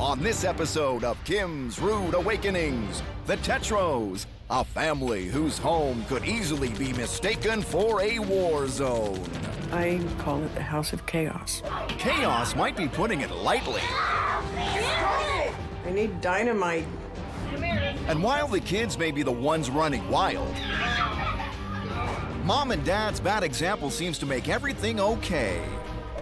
On this episode of Kim's Rude Awakenings, the Tetros, a family whose home could easily be mistaken for a war zone. I call it the House of Chaos. Chaos might be putting it lightly. I need dynamite. And while the kids may be the ones running wild, Mom and Dad's bad example seems to make everything okay.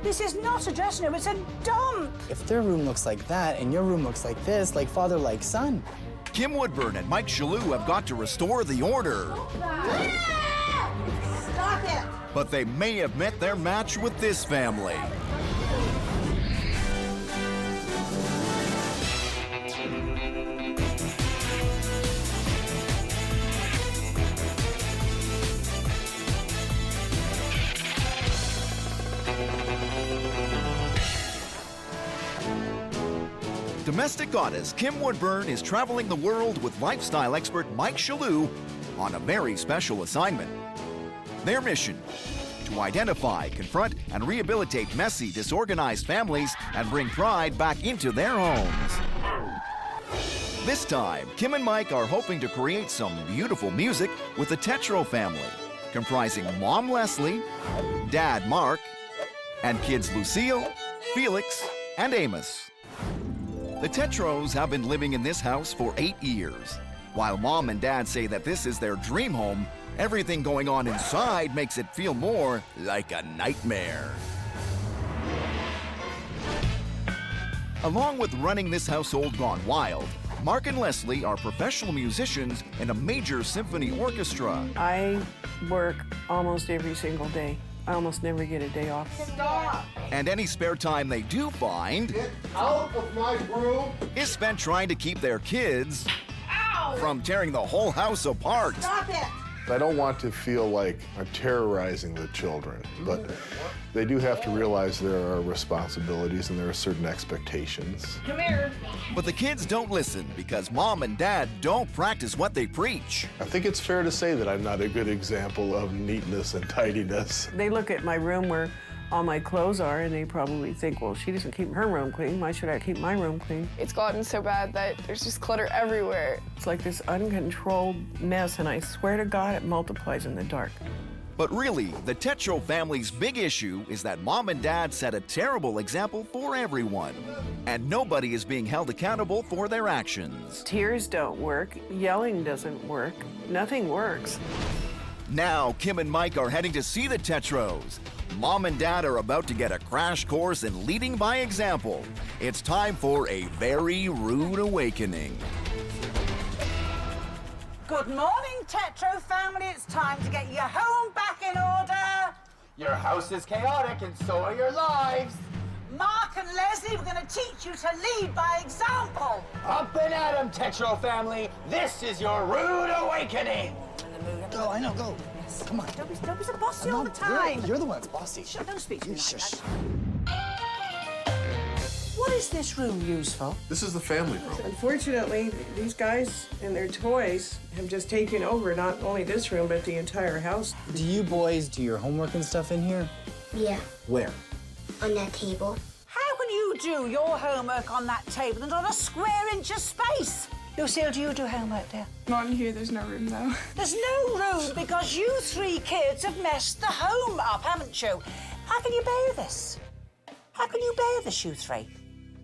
This is not a dressing room, it's a dump. If their room looks like that and your room looks like this, like father, like son. Kim Woodburn and Mike Shaloo have got to restore the order. Stop it. But they may have met their match with this family. Domestic goddess Kim Woodburn is traveling the world with lifestyle expert Mike Shaloo on a very special assignment. Their mission: to identify, confront, and rehabilitate messy, disorganized families and bring pride back into their homes. This time, Kim and Mike are hoping to create some beautiful music with the Tetro family, comprising Mom Leslie, Dad Mark, and kids Lucille, Felix, and Amos. The Tetros have been living in this house for 8 years. While Mom and Dad say that this is their dream home, everything going on inside makes it feel more like a nightmare. Along with running this household gone wild, Mark and Leslie are professional musicians in a major symphony orchestra. I work almost every single day. I almost never get a day off. Stop. And any spare time they do find Get out of my room! is spent trying to keep their kids from tearing the whole house apart. Stop it. I don't want to feel like I'm terrorizing the children, but they do have to realize there are responsibilities and there are certain expectations. Come here. But the kids don't listen because Mom and Dad don't practice what they preach. I think it's fair to say that I'm not a good example of neatness and tidiness. They look at my room where all my clothes are and they probably think, well, she doesn't keep her room clean. Why should I keep my room clean? It's gotten so bad that there's just clutter everywhere. It's like this uncontrolled mess, and I swear to God it multiplies in the dark. But really, the Tetro family's big issue is that Mom and Dad set a terrible example for everyone, and nobody is being held accountable for their actions. Tears don't work, yelling doesn't work, nothing works. Now, Kim and Mike are heading to see the Tetros. Mom and Dad are about to get a crash course in leading by example. It's time for a very rude awakening. Good morning, Tetro family. It's time to get your home back in order. Your house is chaotic and so are your lives. Mark and Leslie, we're going to teach you to lead by example. Up and at 'em, Tetro family. This is your rude awakening. Go, I know, go. Yes. Come on. Don't be so bossy all the time. You're the one that's bossy. Shut, don't speak to me like Shush. that. What is this room used for? This is the family room. Unfortunately, these guys and their toys have just taken over not only this room, but the entire house. Do you boys do your homework and stuff in here? Yeah, Where? on that table. How can you do your homework on that table and on a square inch of space? Lucille, do you do homework there? Not in here, there's no room though. There's no room because you three kids have messed the home up, haven't you? How can you bear this? How can you bear this, you three?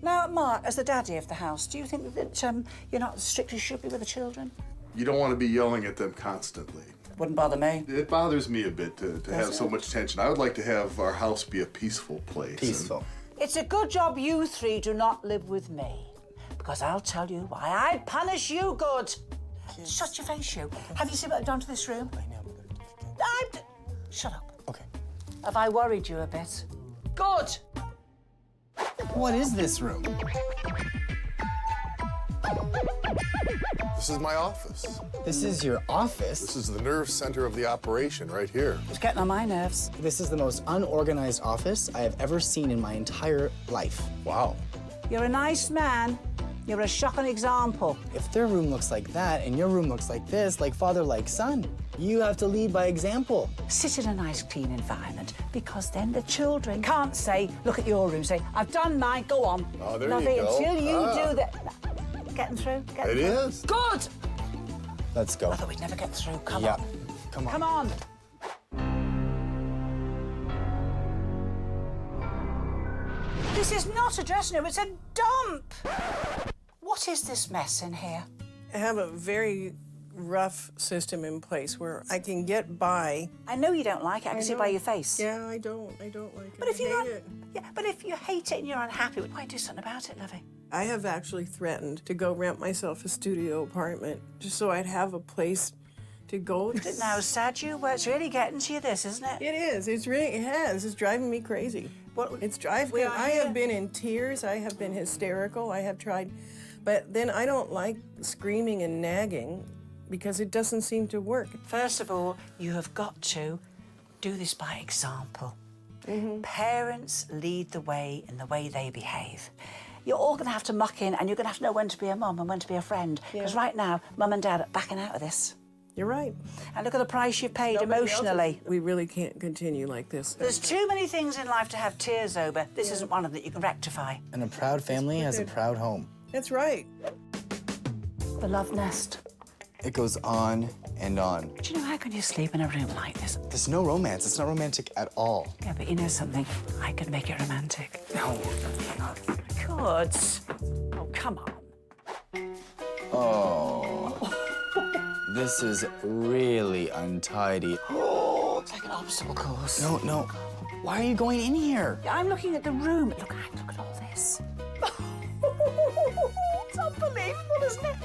Now, Mark, as the daddy of the house, do you think that you're not as strict as you should be with the children? You don't want to be yelling at them constantly. Wouldn't bother me. It bothers me a bit to have so much tension. I would like to have our house be a peaceful place. Peaceful. It's a good job you three do not live with me, because I'll tell you why I'd punish you good. Shut your face, you. Have you seen what I've done to this room? I know. Shut up. Okay. Have I worried you a bit? Good. What is this room? This is my office. This is your office? This is the nerve center of the operation right here. It's getting on my nerves. This is the most unorganized office I have ever seen in my entire life. Wow. You're a nice man. You're a shocking example. If their room looks like that and your room looks like this, like father, like son. You have to lead by example. Sit in a nice, clean environment, because then the children can't say, look at your room, say, I've done mine, go on. Oh, there Lovey, you go. until you do that. Getting through? Getting It through. is. Good! Let's go. I thought we'd never get through. Come Yeah. on. Come on. Come on. This is not a dressing room, it's a dump. What is this mess in here? I have a very rough system in place where I can get by. I know you don't like it, I can see it by your face. Yeah, I don't like it. But if I you're not, hate it. yeah, but if you hate it and you're unhappy, why do something about it, Lovey? I have actually threatened to go rent myself a studio apartment just so I'd have a place to go. Isn't that how sad you were? It's really getting to you, this, isn't it? It is. It has. It's driving me crazy. Well, It's driving. we are I here. have been in tears. I have been hysterical. I have tried, but then I don't like screaming and nagging because it doesn't seem to work. First of all, you have got to do this by example. Parents lead the way in the way they behave. You're all going to have to muck in, and you're going to have to know when to be a mum and when to be a friend. Because right now, mum and dad are backing out of this. You're right. And look at the price you've paid Nobody else emotionally. We really can't continue like this. There's too many things in life to have tears over. This isn't one of them that you can rectify. And a proud family has a proud home. That's right. The love nest. It goes on and on. Do you know, how can you sleep in a room like this? There's no romance. It's not romantic at all. Yeah, but you know something? I could make it romantic. No. Good. Oh, come on. Oh. This is really untidy. It's like an obstacle course. No, no. Why are you going in here? I'm looking at the room. Look at all this. It's unbelievable, isn't it?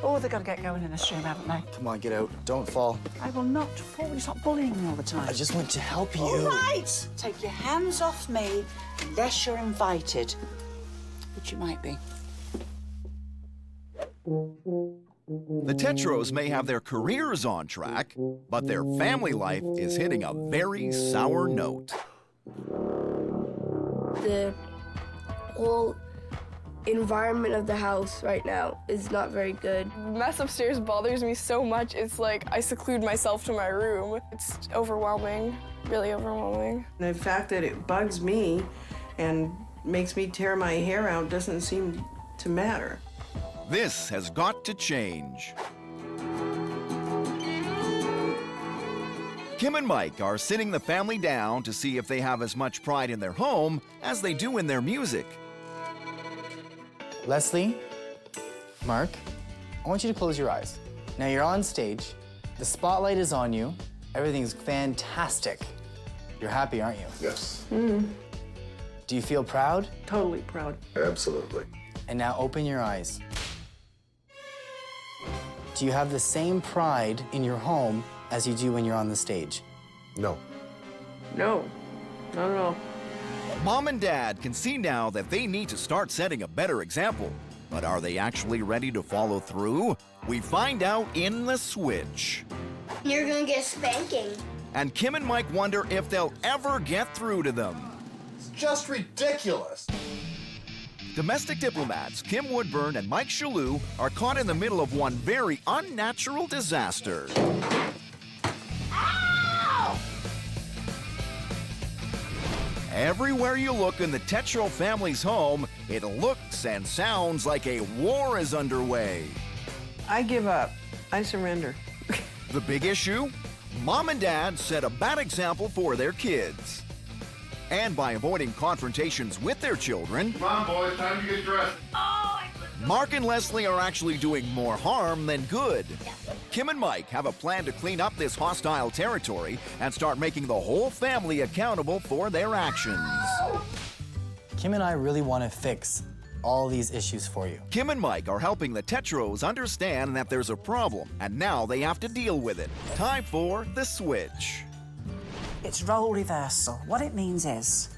Oh, they've got to get going in this room, haven't they? Come on, get out. Don't fall. I will not fall. You stop bullying me all the time. I just want to help you. All right. Take your hands off me unless you're invited, which you might be. The Tetros may have their careers on track, but their family life is hitting a very sour note. The whole environment of the house right now is not very good. The mess upstairs bothers me so much. It's like I seclude myself to my room. It's overwhelming, really overwhelming. And the fact that it bugs me and makes me tear my hair out doesn't seem to matter. This has got to change. Kim and Mike are sitting the family down to see if they have as much pride in their home as they do in their music. Leslie, Mark, I want you to close your eyes. Now you're on stage. The spotlight is on you. Everything's fantastic. You're happy, aren't you? Yes, Do you feel proud? Totally proud. absolutely. And now open your eyes. Do you have the same pride in your home as you do when you're on the stage? No. No, not at all. Mom and Dad can see now that they need to start setting a better example. But are they actually ready to follow through? We find out in the switch. You're gonna get a spanking. And Kim and Mike wonder if they'll ever get through to them. It's just ridiculous. Domestic diplomats Kim Woodburn and Mike Shaloo are caught in the middle of one very unnatural disaster. Everywhere you look in the Tetro family's home, it looks and sounds like a war is underway. I give up. I surrender. The big issue? Mom and Dad set a bad example for their kids. And by avoiding confrontations with their children, Come on, boys, time to get dressed. Mark and Leslie are actually doing more harm than good. Kim and Mike have a plan to clean up this hostile territory and start making the whole family accountable for their actions. Kim and I really want to fix all these issues for you. Kim and Mike are helping the Tetros understand that there's a problem, and now they have to deal with it. Time for the switch. It's role reversal. What it means is,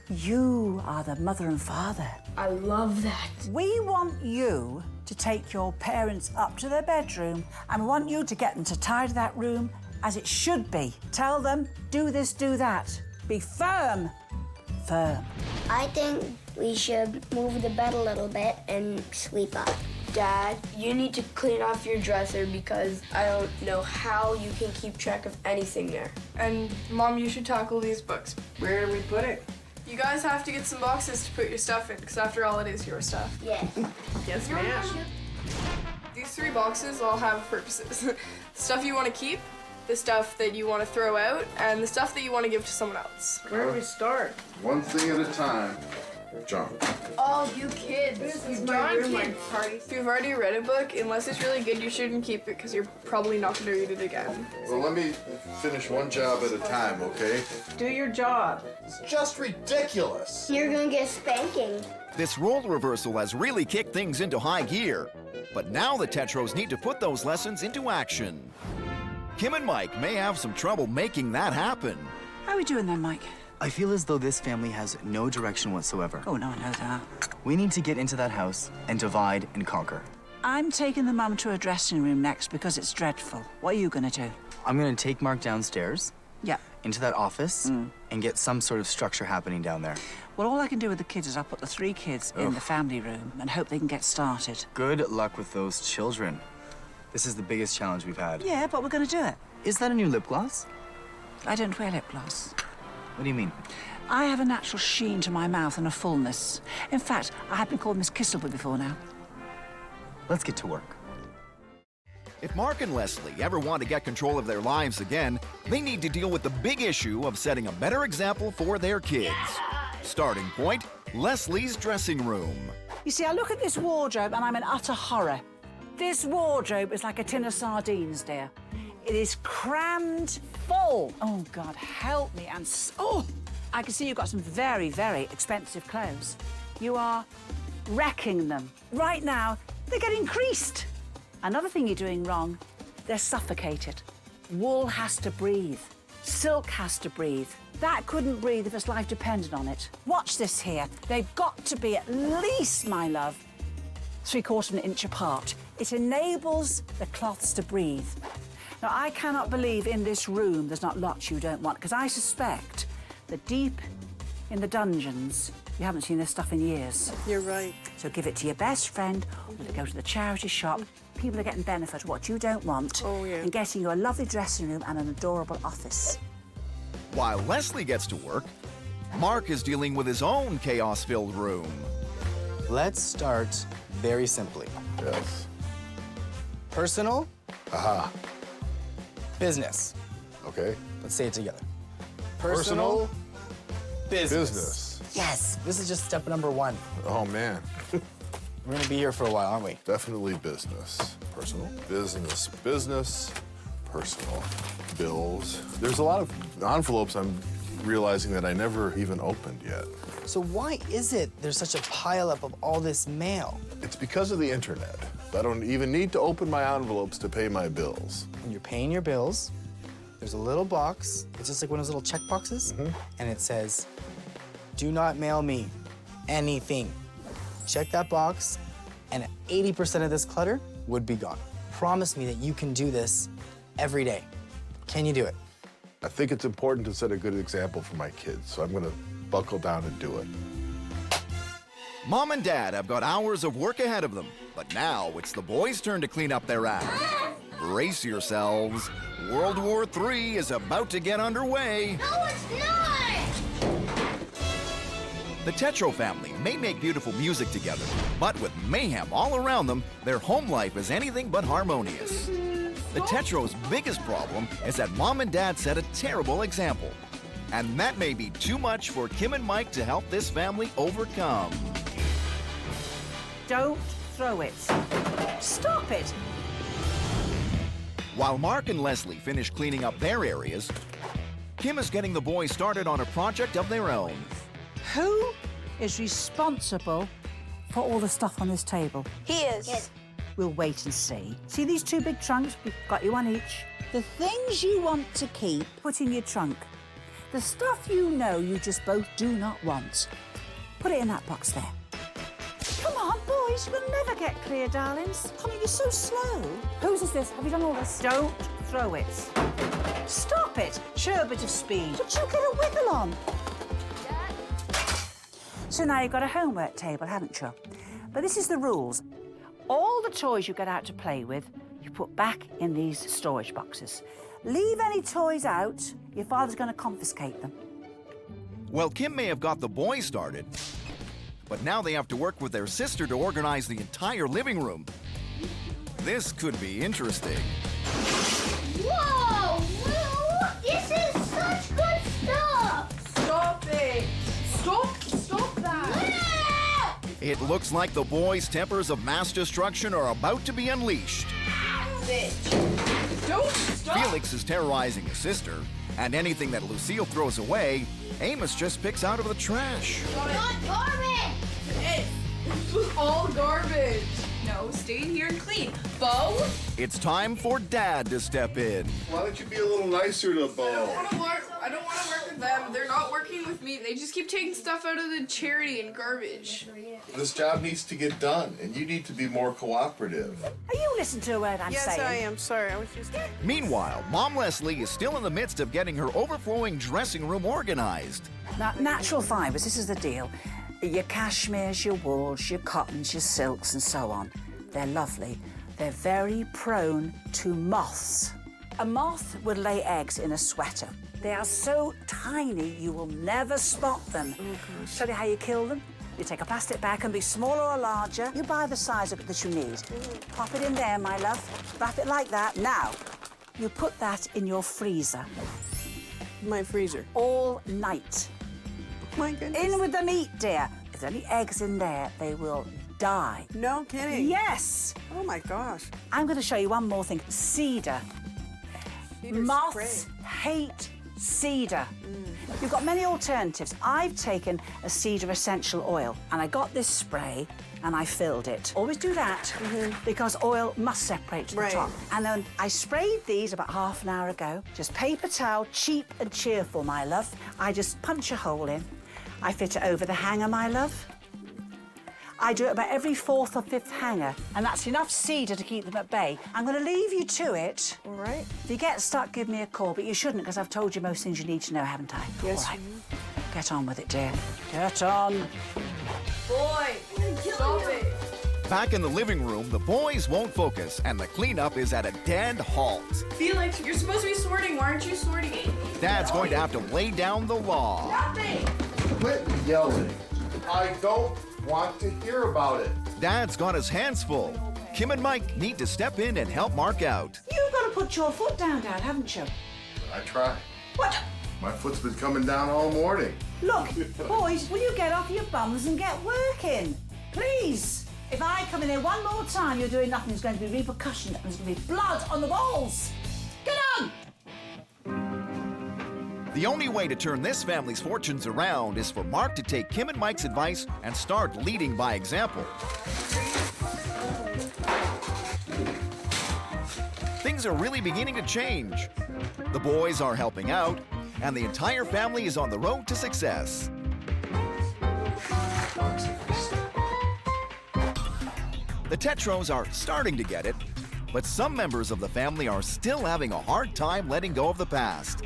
you are the mother and father. I love that. We want you to take your parents up to their bedroom, and we want you to get them to tidy that room as it should be. Tell them, do this, do that. Be firm. Firm. I think we should move the bed a little bit and sweep up. Dad, you need to clean off your dresser because I don't know how you can keep track of anything there. And Mom, you should tackle these books. Where do we put it? You guys have to get some boxes to put your stuff in, because after all, it is your stuff. Yes. Yes, ma'am. These 3 boxes all have purposes. The stuff you want to keep, the stuff that you want to throw out, and the stuff that you want to give to someone else. Where do we start? One thing at a time. Junk. Oh, you kids. Is my room like If you've already read a book, unless it's really good, you shouldn't keep it because you're probably not going to read it again. Well, let me finish one job at a time, okay? Do your job. It's just ridiculous. You're gonna get spanking. This role reversal has really kicked things into high gear. But now the Tetros need to put those lessons into action. Kim and Mike may have some trouble making that happen. How are we doing then, Mike? I feel as though this family has no direction whatsoever. Oh, no, I know that. We need to get into that house and divide and conquer. I'm taking the mum to her dressing room next because it's dreadful. What are you going to do? I'm gonna take Mark downstairs, Yeah. into that office, and get some sort of structure happening down there. Well, all I can do with the kids is I'll put the 3 kids in the family room and hope they can get started. Good luck with those children. This is the biggest challenge we've had. Yeah, but we're going to do it. Is that a new lip gloss? I don't wear lip gloss. What do you mean? I have a natural sheen to my mouth and a fullness. In fact, I have been called Miss Kissable before now. Let's get to work. If Mark and Leslie ever want to get control of their lives again, they need to deal with the big issue of setting a better example for their kids. Starting point, Leslie's dressing room. You see, I look at this wardrobe and I'm in utter horror. This wardrobe is like a tin of sardines, dear. It is crammed full. Oh, God, help me. And oh, I can see you've got some very, very expensive clothes. You are wrecking them. Right now, they're getting creased. Another thing you're doing wrong, they're suffocated. Wool has to breathe. Silk has to breathe. That couldn't breathe if its life depended on it. Watch this here. They've got to be at least, my love, 3/4 of an inch apart. It enables the cloths to breathe. Now, I cannot believe in this room there's not lots you don't want, because I suspect that deep in the dungeons, you haven't seen this stuff in years. You're right. So give it to your best friend, or go to the charity shop. People are getting benefit of what you don't want, and getting you a lovely dressing room and an adorable office. While Leslie gets to work, Mark is dealing with his own chaos-filled room. Let's start very simply. Yes. Personal, Aha. business. Okay. Let's say it together. Personal, business. business. Yes, this is just step number 1. Oh, man. We're gonna be here for a while, aren't we? Definitely business. Personal. Business. Business. Personal. Bills. There's a lot of envelopes I'm realizing that I never even opened yet. So why is it there's such a pileup of all this mail? It's because of the internet. I don't even need to open my envelopes to pay my bills. When you're paying your bills, there's a little box. It's just like one of those little check boxes. And it says, do not mail me anything. Check that box, and 80% of this clutter would be gone. Promise me that you can do this every day. Can you do it? I think it's important to set a good example for my kids, so I'm gonna buckle down and do it. Mom and Dad have got hours of work ahead of them, but now it's the boys' turn to clean up their act. Brace yourselves. World War III is about to get underway. No, it's not! The Tetro family may make beautiful music together, but with mayhem all around them, their home life is anything but harmonious. The Tetros' biggest problem is that Mom and Dad set a terrible example. And that may be too much for Kim and Mike to help this family overcome. Don't throw it. Stop it. While Mark and Leslie finish cleaning up their areas, Kim is getting the boys started on a project of their own. Who is responsible for all the stuff on this table? He is. Yes. We'll wait and see. See these 2 big trunks? We've got you one each. The things you want to keep, put in your trunk. The stuff you know you just both do not want, put it in that box there. Come on, boys, we'll never get clear, darlings. Honey, you're so slow. Whose is this? Have you done all this? Don't throw it. Stop it. Show a bit of speed. But you get a wiggle on. So now you've got a homework table, haven't you? But this is the rules. All the toys you get out to play with, you put back in these storage boxes. Leave any toys out, your father's going to confiscate them. Well, Kim may have got the boys started, but now they have to work with their sister to organize the entire living room. This could be interesting. Whoa! Lou, this is such good stuff! Stop it! Stop that! It looks like the boys' tempers of mass destruction are about to be unleashed. Don't stop! Felix is terrorizing his sister, and anything that Lucille throws away, Amos just picks out of the trash. Not garbage! This was all garbage. No, stay in here and clean. Bo? It's time for Dad to step in. Why don't you be a little nicer to Bo? I don't want to work with them. They're not working with me. They just keep taking stuff out of the charity and garbage. This job needs to get done, and you need to be more cooperative. Are you listening to a word I'm Yes, saying? I am. Sorry, I was just... Meanwhile, Mom Leslie is still in the midst of getting her overflowing dressing room organized. Now, natural fibres, this is the deal. Your cashmeres, your wools, your cottons, your silks, and so on. They're lovely. They're very prone to moths. A moth would lay eggs in a sweater. They are so tiny, you will never spot them. Tell you how you kill them? You take a plastic bag, can be smaller or larger. You buy the size of it that you need. Pop it in there, my love. Wrap it like that. Now, you put that in your freezer My freezer. all night. My goodness. In with the meat, dear. If there's any eggs in there, they will die. No kidding. Yes. Oh my gosh. I'm going to show you one more thing. Cedar. Cedar Moths spray. hate cedar. You've got many alternatives. I've taken a cedar essential oil and I got this spray and I filled it. Always do that because oil must separate to the Right. top. And then I sprayed these about half an hour ago. Just paper towel, cheap and cheerful, my love. I just punch a hole in. I fit it over the hanger, my love. I do it about every fourth or fifth hanger, and that's enough cedar to keep them at bay. I'm going to leave you to it. All right. If you get stuck, give me a call, but you shouldn't, because I've told you most things you need to know, haven't I? Yes. All right. Get on with it, dear. Get on. Boy, stop it. Back in the living room, the boys won't focus, and the cleanup is at a dead halt. Felix, you're supposed to be sorting. Why aren't you sorting it? Dad's going to have to lay down the law. Nothing. Quit yelling. I don't want to hear about it. Dad's got his hands full. Kim and Mike need to step in and help Mark out. You've got to put your foot down, Dad, haven't you? I try. What? My foot's been coming down all morning. Look, boys, will you get off your bums and get working? Please. If I come in here one more time, you're doing nothing. There's going to be repercussions and there's going to be blood on the walls. Get on! The only way to turn this family's fortunes around is for Mark to take Kim and Mike's advice and start leading by example. Things are really beginning to change. The boys are helping out, and the entire family is on the road to success. The Tetros are starting to get it, but some members of the family are still having a hard time letting go of the past.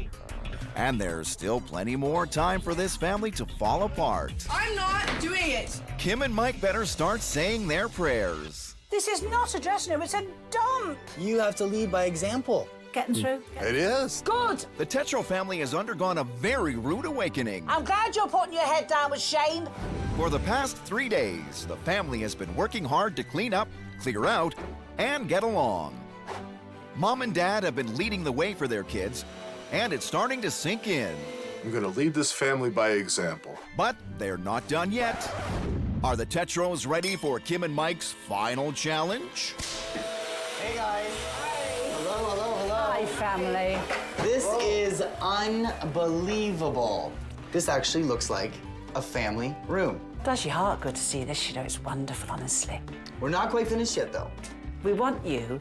And there's still plenty more time for this family to fall apart. I'm not doing it. Kim and Mike better start saying their prayers. This is not a dressing room, it's a dump. You have to lead by example. Getting through? It is. Good. The Tetro family has undergone a very rude awakening. I'm glad you're putting your head down with shame. For the past 3 days, the family has been working hard to clean up, clear out, and get along. Mom and Dad have been leading the way for their kids, and it's starting to sink in. I'm going to lead this family by example. But they're not done yet. Are the Tetros ready for Kim and Mike's final challenge? Hey guys. Hello. Hi, family. This is unbelievable. This actually looks like a family room. Does your heart good to see this? You know, it's wonderful, honestly. We're not quite finished yet, though. We want you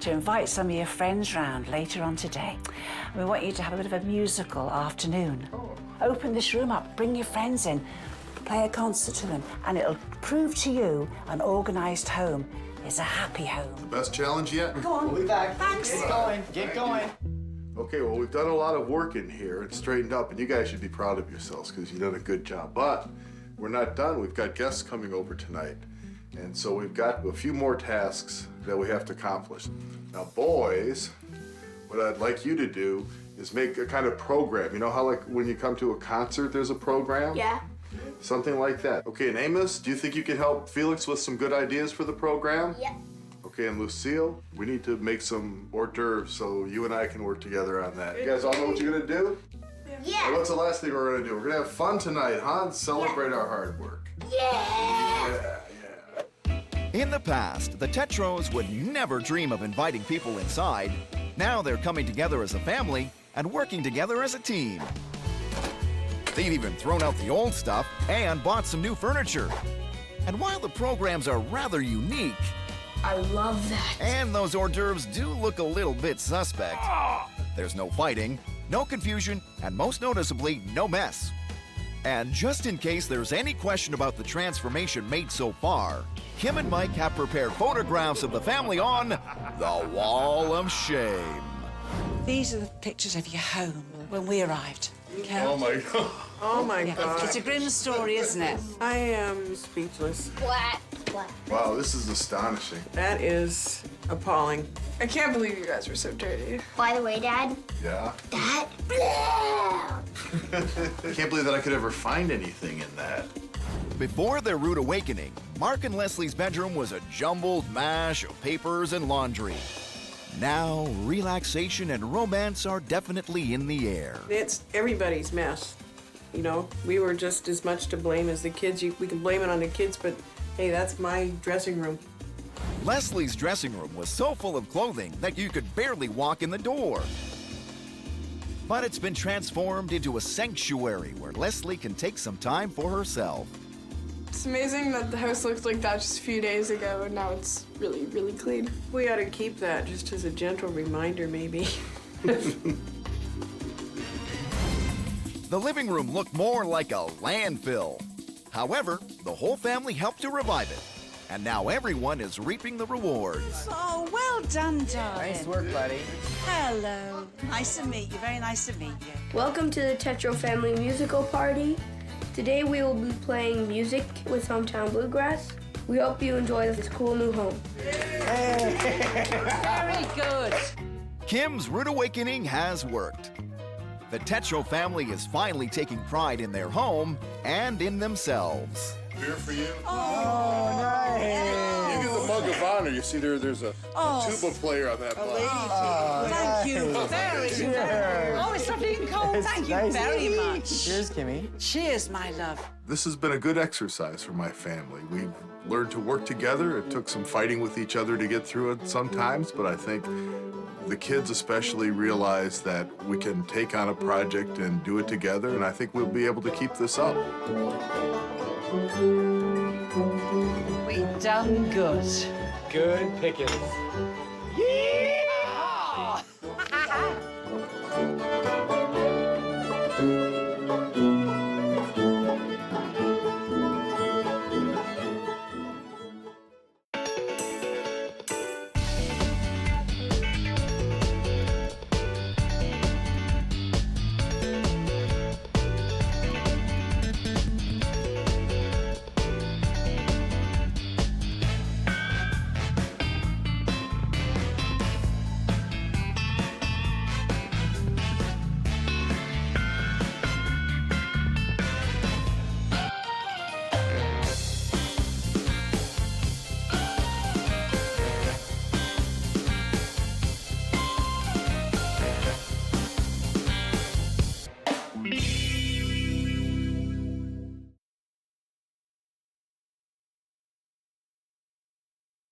to invite some of your friends round later on today. We want you to have a bit of a musical afternoon. Open this room up, bring your friends in, play a concert to them, and it'll prove to you an organised home is a happy home. Best challenge yet? Go on. We'll be back. Thanks. Get going. Okay, well, we've done a lot of work in here and straightened up, and you guys should be proud of yourselves because you've done a good job. But we're not done. We've got guests coming over tonight, And so we've got a few more tasks that we have to accomplish. Now, boys, what I'd like you to do is make a kind of program. You know how, like, when you come to a concert, there's a program? Yeah. Something like that. Okay, and Amos, do you think you can help Felix with some good ideas for the program? Yep. Okay, and Lucille, we need to make some hors d'oeuvres so you and I can work together on that. You guys all know what you're gonna do? Yeah. And what's the last thing we're gonna do? We're gonna have fun tonight, huh? And celebrate our hard work. Yeah. In the past, the Tetros would never dream of inviting people inside. Now they're coming together as a family and working together as a team. They've even thrown out the old stuff and bought some new furniture. And while the programs are rather unique, I love that. and those hors d'oeuvres do look a little bit suspect, there's no fighting, no confusion, and most noticeably, no mess. And just in case there's any question about the transformation made so far, Kim and Mike have prepared photographs of the family on the Wall of Shame. These are the pictures of your home when we arrived. Okay? Oh my God. Oh my Yeah. God. It's a grim story, isn't it? I am speechless. Black. Wow, this is astonishing. That is appalling. I can't believe you guys were so dirty. By the way, Dad, Yeah. that. I can't believe that I could ever find anything in that. Before their rude awakening, Mark and Leslie's bedroom was a jumbled mash of papers and laundry. Now, relaxation and romance are definitely in the air. It's everybody's mess. You know, we were just as much to blame as the kids. We can blame it on the kids, but hey, that's my dressing room. Leslie's dressing room was so full of clothing that you could barely walk in the door. But it's been transformed into a sanctuary where Leslie can take some time for herself. It's amazing that the house looked like that just a few days ago, and now it's really, really clean. We ought to keep that just as a gentle reminder, maybe. The living room looked more like a landfill. However, the whole family helped to revive it. And now everyone is reaping the rewards. Oh, well done, darling. Nice work, buddy. Hello. Nice to meet you. Very nice to meet you. Welcome to the Tetro Family Musical Party. Today we will be playing music with Hometown Bluegrass. We hope you enjoy this cool new home. Very good. Kim's rude awakening has worked. The Tetro family is finally taking pride in their home and in themselves. Beer for you. Oh, nice. You get the mug of honor. You see there's a tuba player on that mug. Thank you very much. Oh, it's lovely and cold. Thank you nice. very much. Cheers, Kimmy. Cheers, my love. This has been a good exercise for my family. We've learned to work together. It took some fighting with each other to get through it sometimes, but I think the kids especially realize that we can take on a project and do it together, and I think we'll be able to keep this up. We done good. Good pickings.